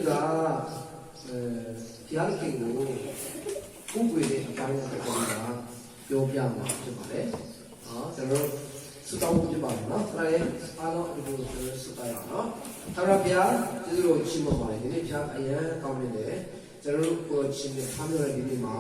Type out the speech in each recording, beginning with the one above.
တရားခင်ကိုဥပ္ပေတဲ့အပိုင်းအတိုင်းကပြောပြမှာဖြစ်ပါတယ်။ကျွန်တော်စတောင်းပြပါမယ်နော်။ဒါလည်းအားလုံးဒီလိုစတောင်းရအောင်နော်။ထာဝရဘုရားကျေးဇူးတော်ချီးမွမ်းပါတယ်။ဒီနေ့ဘုရားအယံကောင်းနေတယ်။ကျွန်တော်တို့ကိုချင်းထားမျိုးတဲ့ဒီနေ့မှာ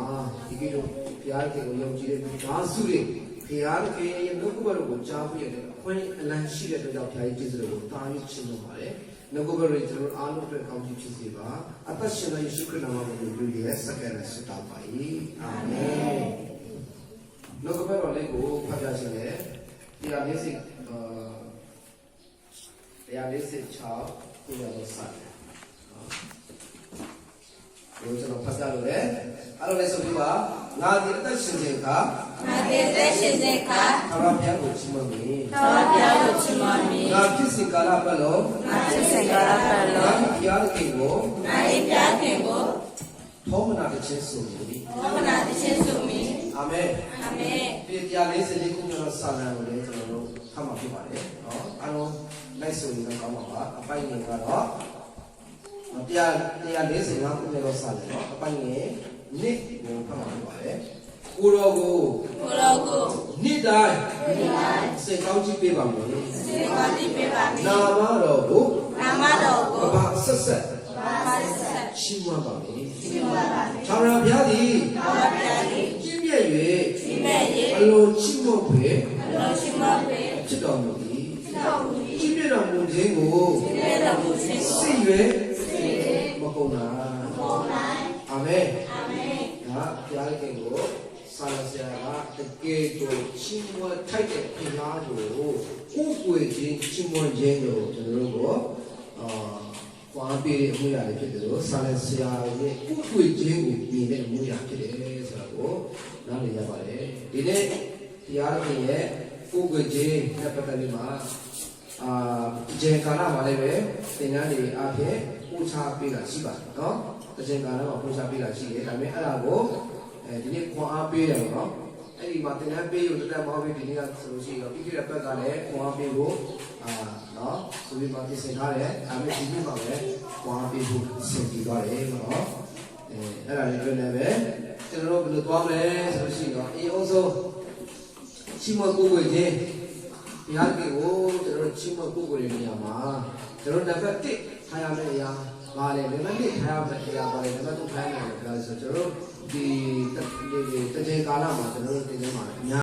ဒီကိတော့ဘုရားခင်ကိုယုံကြည်တဲ့ဒီသားစုတွေဘုရားခင်ရဲ့နှုတ်ကပတ်တော်ကိုကြားပြီးရတဲ့အခွင့်အလန်းရှိတဲ့အတွက်ကြောင့်ဘုရားကြီးကျေးဇူးတော်ကိုတားပြီးချီးမွမ်းပါတယ်။နှုတ်ကပတ်တော်ကျွန်တော်အားလုံးအတွက်ကောင်းချီးဖြစ်စေပါ။အသက်ရှင်တဲ့ယေရှုခရစ်နာမကိုပြုရစက္ကန့်စတောင်းပါ၏။အာမင်။နှုတ်ကပတ်တော်လေးကိုဖတ်ပြခြင်းနဲ့တရားလေးစိတ်ကိုရတော့စတယ်။ဒီကျွန်တော်ဖတ်ပြလို့လေအဲ့လိုလေဆိုပြီးပါငါဒီအသက်ရှင်ခြင်းကထာဝရဘုရားကိုချီးမွမ်းမည်ငါဖြစ်စေကာလပတ်လုံးငါဘုရားသခင်ကိုထောမနာတခြင်းဆိုမည်အာမင်ဒီတရားလေးစလေးခုကျွန်တော်စာလံကိုလည်းကျွန်တော်တို့ဖတ်မှာဖြစ်ပါတယ်နော်အားလုံးလိုက်ဆိုရင်ကောင်းပါပါအပိုင်းငယ်ကတော့145ခုနဲ့တော့စတယ်နော်အပိုင်းငယ်နှစ်ကိုဖတ်မှာဖြစ်ပါတယ်ကိုတော်ကိုနှစ်တိုင်းစိတ်ကောင်းကြည့်ပေးပါမယ်နာမတော်ကိုဘာဆက်ချီးမွမ်းပါမယ်ထာဝရဘုရားသည်ကြီးမြတ်၍အလိုချီးမွမ်းဖွယ်ဖြစ်တော်မူသည်ကြီးမြတ်တော်မူခြင်းကိုစိတ်၍မကုန်နိုင်အာမင်ဒါဘုရားခင်ကိုဆာလဆရာကတကယ်ကိုချီးမွမ်းထိုက်တဲ့ဘုရားကိုဥပွေခြင်းချီးမွမ်းခြင်းကိုကျွန်တော်တို့ကိုကွာပေးအမှုရတယ်ဖြစ်တယ်လို့ဆာလဆရာရဲ့ဥပွေခြင်းကိုမြင်တဲ့အမှုရဖြစ်တယ်ဆိုတာကိုနားလည်ရပါတယ်ဒီနေ့ဘုရားခင်ရဲ့ဥပွေခြင်းနဲ့ပတ်သက်ပြီးမှကျေကာလမှာလည်းပဲသင်္ကန်းတွေအားဖြင့်ပို့ချပေးတာရှိပါတယ်နော်ကျေကာလမှာပို့ချပေးတာရှိတယ်ဒါပေမဲ့အဲ့ဒါကိုဒီနေ့ခွန်အားပေးတယ်နော်အဲ့ဒီမှာသင်္ကန်းပေးလို့တက်မဟုတ်ဘူးဒီနေ့ကဆိုလို့ရှိရင်ပြီးခဲ့တဲ့ဘက်ကလည်းခွန်အားပေးဖို့နော်ဆိုပြီးမှပြင်ဆင်ထားတယ်ဒါပေမဲ့ဒီနေ့မှာလည်းခွန်အားပေးဖို့စဉ်းပြီးသွားတယ်နော်အဲ့ဒါလေးတွေ့နေပဲကျွန်တော်တို့ဘယ်လိုသွားမလဲဆိုလို့ရှိရင်တော့အေးအောင်ဆုံးချီးမွမ်းကိုယ်ကိုခြင်းဘုရားခင်ကိုကျွန်တော်ချီးမွမ်းကိုယ်ကိုနေရာမှာကျွန်တော်နံပါတ်1ထားရမယ့်အရာပါလေနံပါတ်2ထားရမယ့်အရာပါလေနံပါတ်3ထားရမယ့်အရာဆိုကျွန်တော်ဒီတကြေကာလမှာကျွန်တော်တို့တင်နေမှာ